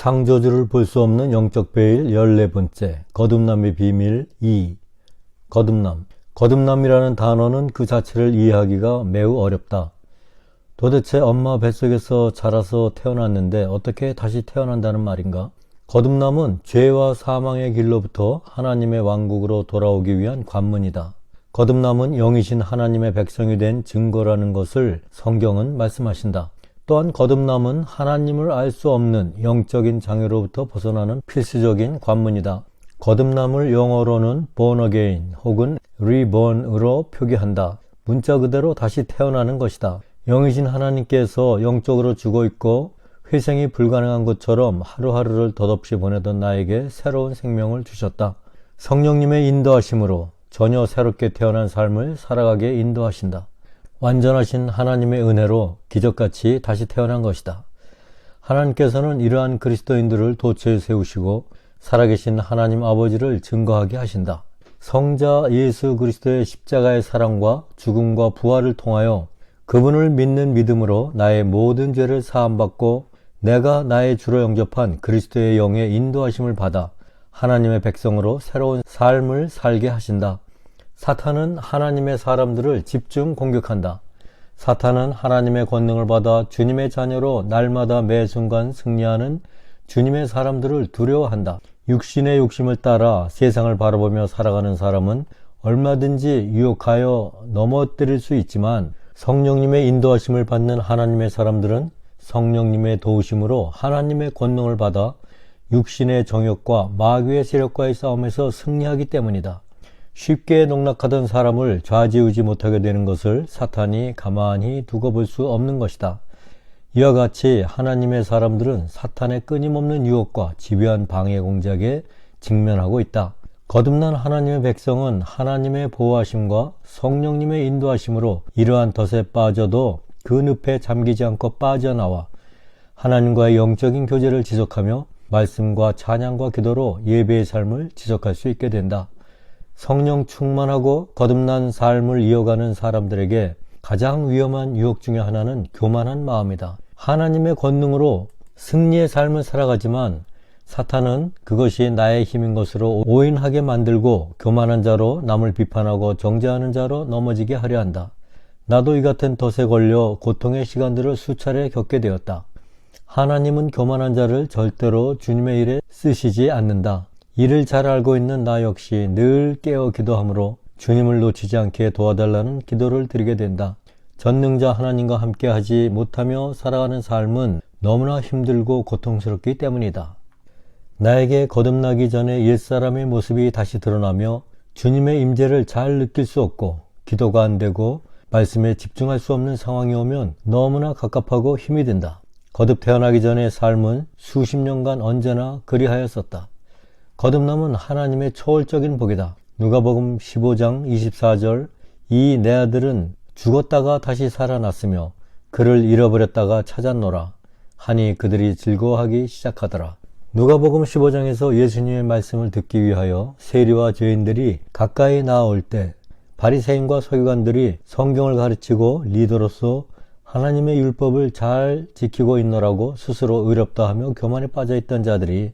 창조주를 볼 수 없는 영적 베일 14번째 거듭남의 비밀 2. 거듭남. 거듭남이라는 단어는 그 자체를 이해하기가 매우 어렵다. 도대체 엄마 뱃속에서 자라서 태어났는데 어떻게 다시 태어난다는 말인가? 거듭남은 죄와 사망의 길로부터 하나님의 왕국으로 돌아오기 위한 관문이다. 거듭남은 영이신 하나님의 백성이 된 증거라는 것을 성경은 말씀하신다. 또한 거듭남은 하나님을 알 수 없는 영적인 장애로부터 벗어나는 필수적인 관문이다. 거듭남을 영어로는 born again 혹은 reborn으로 표기한다. 문자 그대로 다시 태어나는 것이다. 영이신 하나님께서 영적으로 죽어 있고 회생이 불가능한 것처럼 하루하루를 덧없이 보내던 나에게 새로운 생명을 주셨다. 성령님의 인도하심으로 전혀 새롭게 태어난 삶을 살아가게 인도하신다. 완전하신 하나님의 은혜로 기적같이 다시 태어난 것이다. 하나님께서는 이러한 그리스도인들을 도처에 세우시고 살아계신 하나님 아버지를 증거하게 하신다. 성자 예수 그리스도의 십자가의 사랑과 죽음과 부활을 통하여 그분을 믿는 믿음으로 나의 모든 죄를 사함받고 내가 나의 주로 영접한 그리스도의 영의 인도하심을 받아 하나님의 백성으로 새로운 삶을 살게 하신다. 사탄은 하나님의 사람들을 집중 공격한다. 사탄은 하나님의 권능을 받아 주님의 자녀로 날마다 매 순간 승리하는 주님의 사람들을 두려워한다. 육신의 욕심을 따라 세상을 바라보며 살아가는 사람은 얼마든지 유혹하여 넘어뜨릴 수 있지만 성령님의 인도하심을 받는 하나님의 사람들은 성령님의 도우심으로 하나님의 권능을 받아 육신의 정욕과 마귀의 세력과의 싸움에서 승리하기 때문이다. 쉽게 농락하던 사람을 좌지우지 못하게 되는 것을 사탄이 가만히 두고 볼 수 없는 것이다. 이와 같이 하나님의 사람들은 사탄의 끊임없는 유혹과 집요한 방해 공작에 직면하고 있다. 거듭난 하나님의 백성은 하나님의 보호하심과 성령님의 인도하심으로 이러한 덫에 빠져도 그 늪에 잠기지 않고 빠져나와 하나님과의 영적인 교제를 지속하며 말씀과 찬양과 기도로 예배의 삶을 지속할 수 있게 된다. 성령 충만하고 거듭난 삶을 이어가는 사람들에게 가장 위험한 유혹 중에 하나는 교만한 마음이다. 하나님의 권능으로 승리의 삶을 살아가지만 사탄은 그것이 나의 힘인 것으로 오인하게 만들고 교만한 자로 남을 비판하고 정죄하는 자로 넘어지게 하려 한다. 나도 이 같은 덫에 걸려 고통의 시간들을 수차례 겪게 되었다. 하나님은 교만한 자를 절대로 주님의 일에 쓰시지 않는다. 이를 잘 알고 있는 나 역시 늘 깨어 기도하므로 주님을 놓치지 않게 도와달라는 기도를 드리게 된다. 전능자 하나님과 함께 하지 못하며 살아가는 삶은 너무나 힘들고 고통스럽기 때문이다. 나에게 거듭나기 전에 옛사람의 모습이 다시 드러나며 주님의 임재를 잘 느낄 수 없고 기도가 안 되고 말씀에 집중할 수 없는 상황이 오면 너무나 갑갑하고 힘이 든다. 거듭 태어나기 전의 삶은 수십 년간 언제나 그리하였었다. 거듭남은 하나님의 초월적인 복이다. 누가복음 15장 24절 이 내 아들은 죽었다가 다시 살아났으며 그를 잃어버렸다가 찾았노라 하니 그들이 즐거워하기 시작하더라. 누가복음 15장에서 예수님의 말씀을 듣기 위하여 세리와 죄인들이 가까이 나아올 때 바리새인과 서기관들이 성경을 가르치고 리더로서 하나님의 율법을 잘 지키고 있노라고 스스로 의롭다 하며 교만에 빠져있던 자들이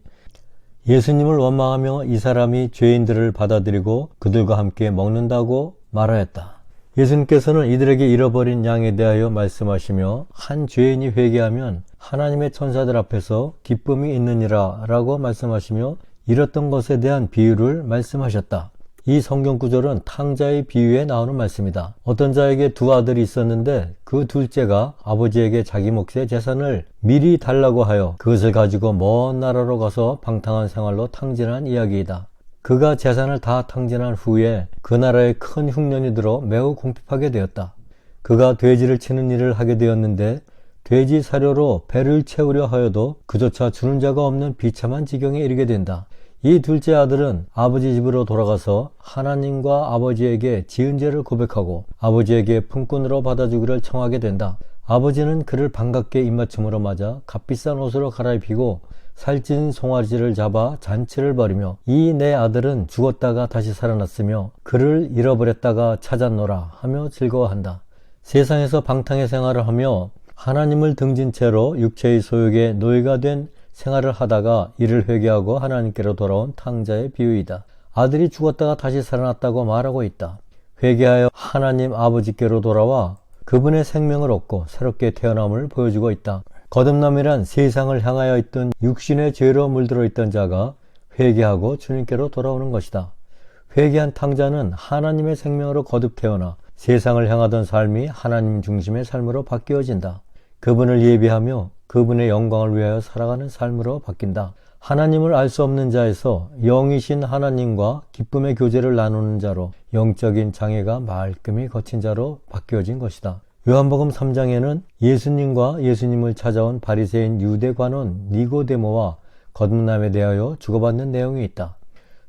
예수님을 원망하며 이 사람이 죄인들을 받아들이고 그들과 함께 먹는다고 말하였다. 예수님께서는 이들에게 잃어버린 양에 대하여 말씀하시며 한 죄인이 회개하면 하나님의 천사들 앞에서 기쁨이 있느니라 라고 말씀하시며 잃었던 것에 대한 비유를 말씀하셨다. 이 성경 구절은 탕자의 비유에 나오는 말씀이다. 어떤 자에게 두 아들이 있었는데 그 둘째가 아버지에게 자기 몫의 재산을 미리 달라고 하여 그것을 가지고 먼 나라로 가서 방탕한 생활로 탕진한 이야기이다. 그가 재산을 다 탕진한 후에 그 나라에 큰 흉년이 들어 매우 궁핍하게 되었다. 그가 돼지를 치는 일을 하게 되었는데 돼지 사료로 배를 채우려 하여도 그조차 주는 자가 없는 비참한 지경에 이르게 된다. 이 둘째 아들은 아버지 집으로 돌아가서 하나님과 아버지에게 지은 죄를 고백하고 아버지에게 품꾼으로 받아주기를 청하게 된다. 아버지는 그를 반갑게 입맞춤으로 맞아 값비싼 옷으로 갈아입히고 살찐 송아지를 잡아 잔치를 벌이며 이 내 아들은 죽었다가 다시 살아났으며 그를 잃어버렸다가 찾았노라 하며 즐거워한다. 세상에서 방탕의 생활을 하며 하나님을 등진 채로 육체의 소욕에 노예가 된 생활을 하다가 이를 회개하고 하나님께로 돌아온 탕자의 비유이다. 아들이 죽었다가 다시 살아났다고 말하고 있다. 회개하여 하나님 아버지께로 돌아와 그분의 생명을 얻고 새롭게 태어남을 보여주고 있다. 거듭남이란 세상을 향하여 있던 육신의 죄로 물들어 있던 자가 회개하고 주님께로 돌아오는 것이다. 회개한 탕자는 하나님의 생명으로 거듭 태어나 세상을 향하던 삶이 하나님 중심의 삶으로 바뀌어진다. 그분을 예비하며 그분의 영광을 위하여 살아가는 삶으로 바뀐다. 하나님을 알 수 없는 자에서 영이신 하나님과 기쁨의 교제를 나누는 자로 영적인 장애가 말끔히 거친 자로 바뀌어진 것이다. 요한복음 3장에는 예수님과 예수님을 찾아온 바리새인 유대관원 니고데모와 거듭남에 대하여 주고받는 내용이 있다.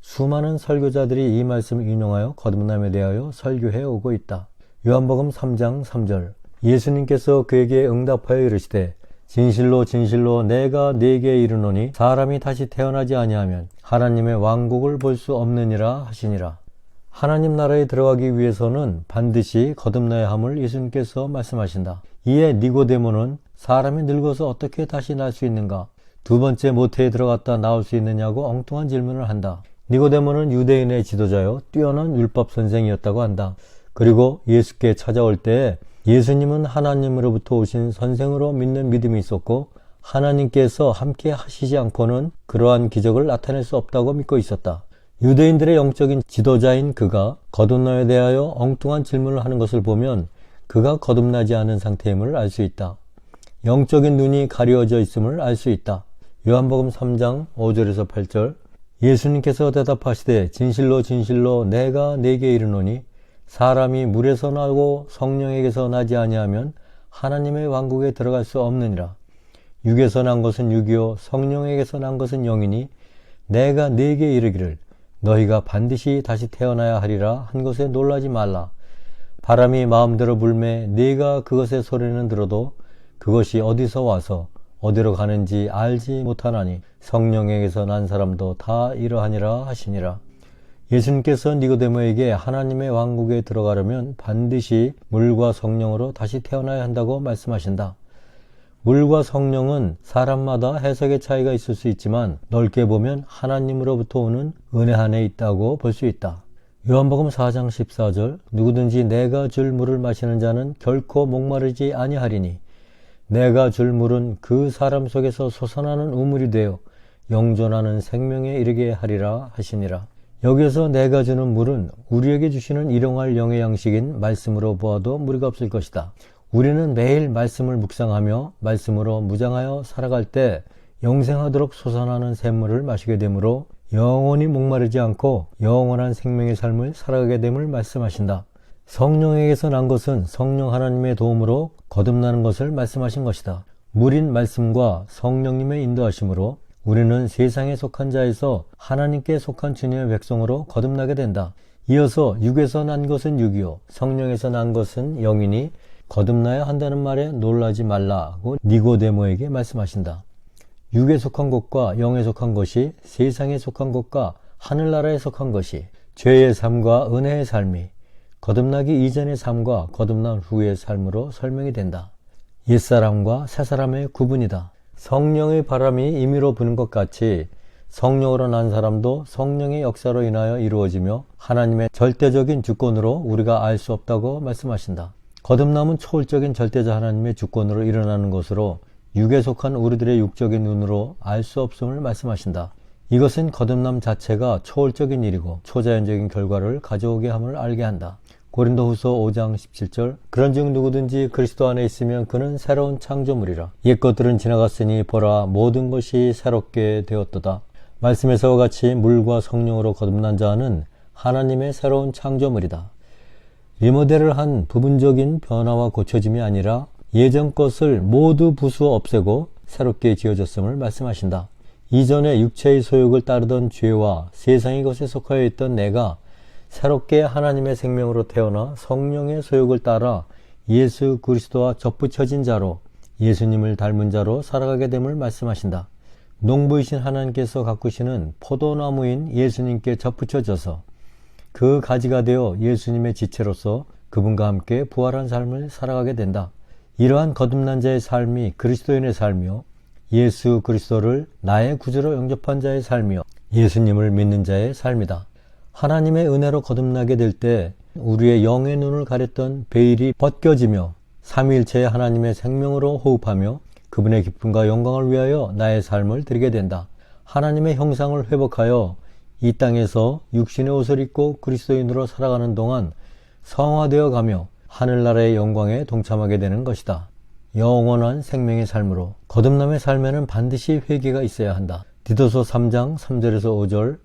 수많은 설교자들이 이 말씀을 인용하여 거듭남에 대하여 설교해 오고 있다. 요한복음 3장 3절 예수님께서 그에게 응답하여 이르시되 진실로 진실로 내가 네게 이르노니 사람이 다시 태어나지 아니하면 하나님의 왕국을 볼 수 없느니라 하시니라. 하나님 나라에 들어가기 위해서는 반드시 거듭나야 함을 예수님께서 말씀하신다. 이에 니고데모는 사람이 늙어서 어떻게 다시 날 수 있는가? 두 번째 모태에 들어갔다 나올 수 있느냐고 엉뚱한 질문을 한다. 니고데모는 유대인의 지도자요 뛰어난 율법 선생이었다고 한다. 그리고 예수께 찾아올 때 예수님은 하나님으로부터 오신 선생으로 믿는 믿음이 있었고 하나님께서 함께 하시지 않고는 그러한 기적을 나타낼 수 없다고 믿고 있었다. 유대인들의 영적인 지도자인 그가 거듭남에 대하여 엉뚱한 질문을 하는 것을 보면 그가 거듭나지 않은 상태임을 알 수 있다. 영적인 눈이 가려져 있음을 알 수 있다. 요한복음 3장 5절에서 8절 예수님께서 대답하시되 진실로 진실로 내가 네게 이르노니 사람이 물에서 나고 성령에게서 나지 아니하면 하나님의 왕국에 들어갈 수 없느니라. 육에서 난 것은 육이요 성령에게서 난 것은 영이니 내가 네게 이르기를 너희가 반드시 다시 태어나야 하리라 한 것에 놀라지 말라. 바람이 마음대로 불매 네가 그것의 소리는 들어도 그것이 어디서 와서 어디로 가는지 알지 못하나니 성령에게서 난 사람도 다 이러하니라 하시니라. 예수님께서 니고데모에게 하나님의 왕국에 들어가려면 반드시 물과 성령으로 다시 태어나야 한다고 말씀하신다. 물과 성령은 사람마다 해석의 차이가 있을 수 있지만 넓게 보면 하나님으로부터 오는 은혜 안에 있다고 볼 수 있다. 요한복음 4장 14절 누구든지 내가 줄 물을 마시는 자는 결코 목마르지 아니하리니 내가 줄 물은 그 사람 속에서 솟아나는 우물이 되어 영존하는 생명에 이르게 하리라 하시니라. 여기에서 내가 주는 물은 우리에게 주시는 일용할 영의 양식인 말씀으로 보아도 무리가 없을 것이다. 우리는 매일 말씀을 묵상하며 말씀으로 무장하여 살아갈 때 영생하도록 솟아나는 샘물을 마시게 되므로 영원히 목마르지 않고 영원한 생명의 삶을 살아가게 됨을 말씀하신다. 성령에게서 난 것은 성령 하나님의 도움으로 거듭나는 것을 말씀하신 것이다. 물인 말씀과 성령님의 인도하심으로 우리는 세상에 속한 자에서 하나님께 속한 주님의 백성으로 거듭나게 된다. 이어서 육에서 난 것은 육이요 성령에서 난 것은 영이니 거듭나야 한다는 말에 놀라지 말라고 니고데모에게 말씀하신다. 육에 속한 것과 영에 속한 것이 세상에 속한 것과 하늘나라에 속한 것이 죄의 삶과 은혜의 삶이 거듭나기 이전의 삶과 거듭난 후의 삶으로 설명이 된다. 옛사람과 새사람의 구분이다. 성령의 바람이 임의로 부는 것 같이 성령으로 난 사람도 성령의 역사로 인하여 이루어지며 하나님의 절대적인 주권으로 우리가 알 수 없다고 말씀하신다. 거듭남은 초월적인 절대자 하나님의 주권으로 일어나는 것으로 육에 속한 우리들의 육적인 눈으로 알 수 없음을 말씀하신다. 이것은 거듭남 자체가 초월적인 일이고 초자연적인 결과를 가져오게 함을 알게 한다. 고린도후서 5장 17절 그런즉 누구든지 그리스도 안에 있으면 그는 새로운 창조물이라. 옛 것들은 지나갔으니 보라 모든 것이 새롭게 되었도다. 말씀에서와 같이 물과 성령으로 거듭난 자는 하나님의 새로운 창조물이다. 리모델을 한 부분적인 변화와 고쳐짐이 아니라 예전 것을 모두 부수어 없애고 새롭게 지어졌음을 말씀하신다. 이전에 육체의 소욕을 따르던 죄와 세상의 것에 속하여 있던 내가 새롭게 하나님의 생명으로 태어나 성령의 소욕을 따라 예수 그리스도와 접붙여진 자로 예수님을 닮은 자로 살아가게 됨을 말씀하신다. 농부이신 하나님께서 가꾸시는 포도나무인 예수님께 접붙여져서 그 가지가 되어 예수님의 지체로서 그분과 함께 부활한 삶을 살아가게 된다. 이러한 거듭난 자의 삶이 그리스도인의 삶이요 예수 그리스도를 나의 구주로 영접한 자의 삶이요 예수님을 믿는 자의 삶이다. 하나님의 은혜로 거듭나게 될 때 우리의 영의 눈을 가렸던 베일이 벗겨지며 삼위일체의 하나님의 생명으로 호흡하며 그분의 기쁨과 영광을 위하여 나의 삶을 드리게 된다. 하나님의 형상을 회복하여 이 땅에서 육신의 옷을 입고 그리스도인으로 살아가는 동안 성화되어 가며 하늘나라의 영광에 동참하게 되는 것이다. 영원한 생명의 삶으로 거듭남의 삶에는 반드시 회개가 있어야 한다. 디도서 3장 3절에서 5절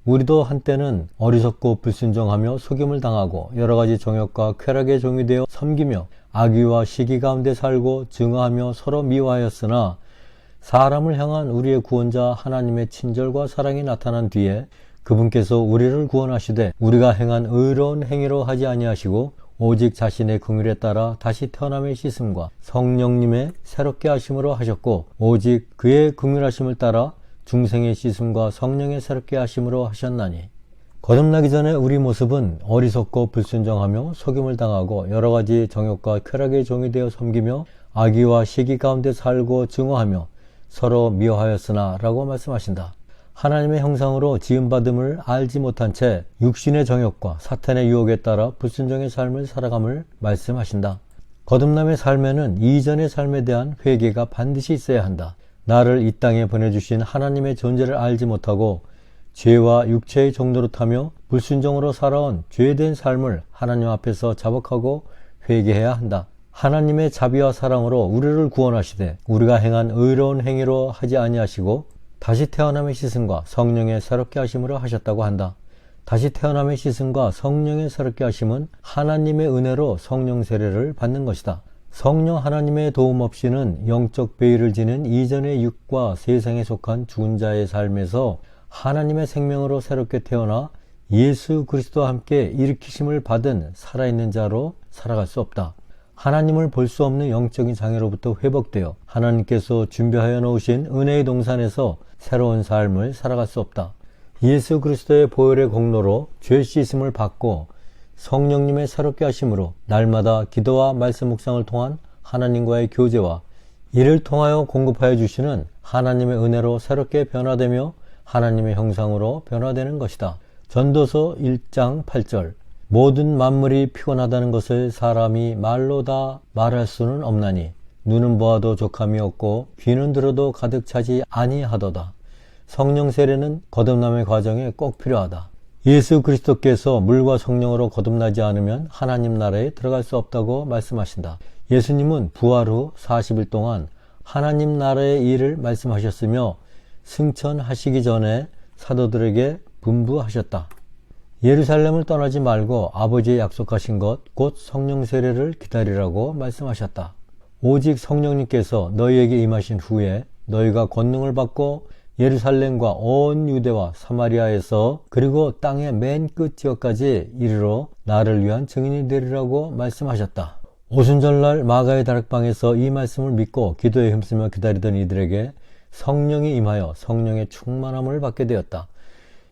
우리도 한때는 어리석고 불순종하며 속임을 당하고 여러가지 정욕과 쾌락의 종이 되어 섬기며 악의와 시기 가운데 살고 증오하며 서로 미워하였으나 사람을 향한 우리의 구원자 하나님의 친절과 사랑이 나타난 뒤에 그분께서 우리를 구원하시되 우리가 행한 의로운 행위로 하지 아니하시고 오직 자신의 긍휼에 따라 다시 태어남의 씻음과 성령님의 새롭게 하심으로 하셨고 오직 그의 긍휼하심을 따라 중생의 씻음과 성령의 새롭게 하심으로 하셨나니 거듭나기 전에 우리 모습은 어리석고 불순종하며 속임을 당하고 여러가지 정욕과 쾌락의 종이 되어 섬기며 악의와 시기 가운데 살고 증오하며 서로 미워하였으나 라고 말씀하신다. 하나님의 형상으로 지음받음을 알지 못한 채 육신의 정욕과 사탄의 유혹에 따라 불순종의 삶을 살아감을 말씀하신다. 거듭남의 삶에는 이전의 삶에 대한 회개가 반드시 있어야 한다. 나를 이 땅에 보내주신 하나님의 존재를 알지 못하고 죄와 육체의 종로를 타며 불순종으로 살아온 죄된 삶을 하나님 앞에서 자복하고 회개해야 한다. 하나님의 자비와 사랑으로 우리를 구원하시되 우리가 행한 의로운 행위로 하지 아니하시고 다시 태어남의 씻음과 성령의 새롭게 하심으로 하셨다고 한다. 다시 태어남의 씻음과 성령의 새롭게 하심은 하나님의 은혜로 성령 세례를 받는 것이다. 성령 하나님의 도움 없이는 영적 베일을 지는 이전의 육과 세상에 속한 죽은 자의 삶에서 하나님의 생명으로 새롭게 태어나 예수 그리스도와 함께 일으키심을 받은 살아있는 자로 살아갈 수 없다. 하나님을 볼 수 없는 영적인 장애로부터 회복되어 하나님께서 준비하여 놓으신 은혜의 동산에서 새로운 삶을 살아갈 수 없다. 예수 그리스도의 보혈의 공로로 죄 씻음을 받고 성령님의 새롭게 하심으로 날마다 기도와 말씀 묵상을 통한 하나님과의 교제와 이를 통하여 공급하여 주시는 하나님의 은혜로 새롭게 변화되며 하나님의 형상으로 변화되는 것이다. 전도서 1장 8절 모든 만물이 피곤하다는 것을 사람이 말로 다 말할 수는 없나니 눈은 보아도 족함이 없고 귀는 들어도 가득 차지 아니하도다. 성령 세례는 거듭남의 과정에 꼭 필요하다. 예수 그리스도께서 물과 성령으로 거듭나지 않으면 하나님 나라에 들어갈 수 없다고 말씀하신다. 예수님은 부활 후 40일 동안 하나님 나라의 일을 말씀하셨으며 승천하시기 전에 사도들에게 분부하셨다. 예루살렘을 떠나지 말고 아버지의 약속하신 것 곧 성령 세례를 기다리라고 말씀하셨다. 오직 성령님께서 너희에게 임하신 후에 너희가 권능을 받고 예루살렘과 온 유대와 사마리아에서 그리고 땅의 맨 끝 지역까지 이르러 나를 위한 증인이 되리라고 말씀하셨다. 오순절날 마가의 다락방에서 이 말씀을 믿고 기도에 힘쓰며 기다리던 이들에게 성령이 임하여 성령의 충만함을 받게 되었다.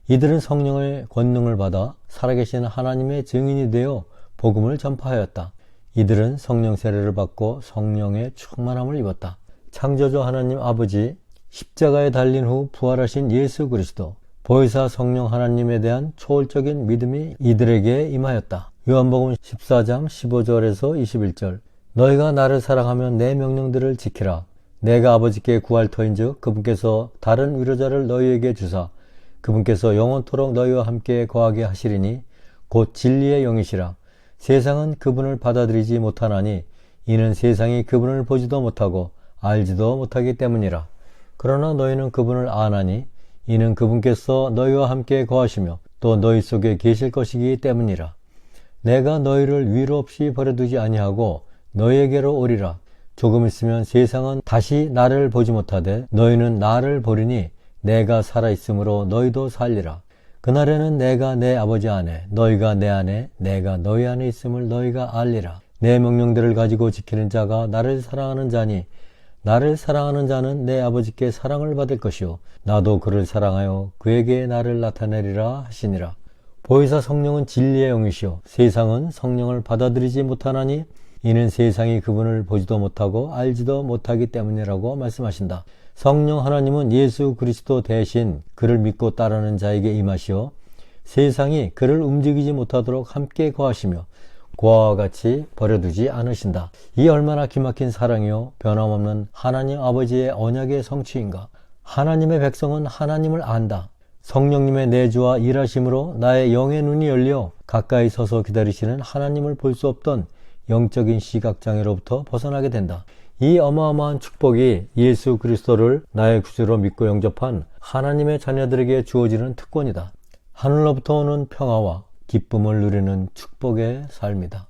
이들은 성령의 권능을 받아 살아계신 하나님의 증인이 되어 복음을 전파하였다. 이들은 성령 세례를 받고 성령의 충만함을 입었다. 창조주 하나님 아버지, 십자가에 달린 후 부활하신 예수 그리스도, 보혜사 성령 하나님에 대한 초월적인 믿음이 이들에게 임하였다. 요한복음 14장 15절에서 21절 너희가 나를 사랑하면 내 명령들을 지키라. 내가 아버지께 구할 터인즉 그분께서 다른 위로자를 너희에게 주사 그분께서 영원토록 너희와 함께 거하게 하시리니 곧 진리의 영이시라. 세상은 그분을 받아들이지 못하나니 이는 세상이 그분을 보지도 못하고 알지도 못하기 때문이라. 그러나 너희는 그분을 아나니 이는 그분께서 너희와 함께 거하시며 또 너희 속에 계실 것이기 때문이라. 내가 너희를 위로 없이 버려두지 아니하고 너희에게로 오리라. 조금 있으면 세상은 다시 나를 보지 못하되 너희는 나를 보리니 내가 살아있으므로 너희도 살리라. 그날에는 내가 내 아버지 안에 너희가 내 안에 내가 너희 안에 있음을 너희가 알리라. 내 명령들을 가지고 지키는 자가 나를 사랑하는 자니 나를 사랑하는 자는 내 아버지께 사랑을 받을 것이요 나도 그를 사랑하여 그에게 나를 나타내리라 하시니라. 보혜사 성령은 진리의 영이시요 세상은 성령을 받아들이지 못하나니 이는 세상이 그분을 보지도 못하고 알지도 못하기 때문이라고 말씀하신다. 성령 하나님은 예수 그리스도 대신 그를 믿고 따르는 자에게 임하시어 세상이 그를 움직이지 못하도록 함께 거하시며 고아와 같이 버려두지 않으신다. 이 얼마나 기막힌 사랑이요 변함없는 하나님 아버지의 언약의 성취인가. 하나님의 백성은 하나님을 안다. 성령님의 내주와 일하심으로 나의 영의 눈이 열려 가까이 서서 기다리시는 하나님을 볼 수 없던 영적인 시각장애로부터 벗어나게 된다. 이 어마어마한 축복이 예수 그리스도를 나의 구주로 믿고 영접한 하나님의 자녀들에게 주어지는 특권이다. 하늘로부터 오는 평화와 기쁨을 누리는 축복의 삶이다.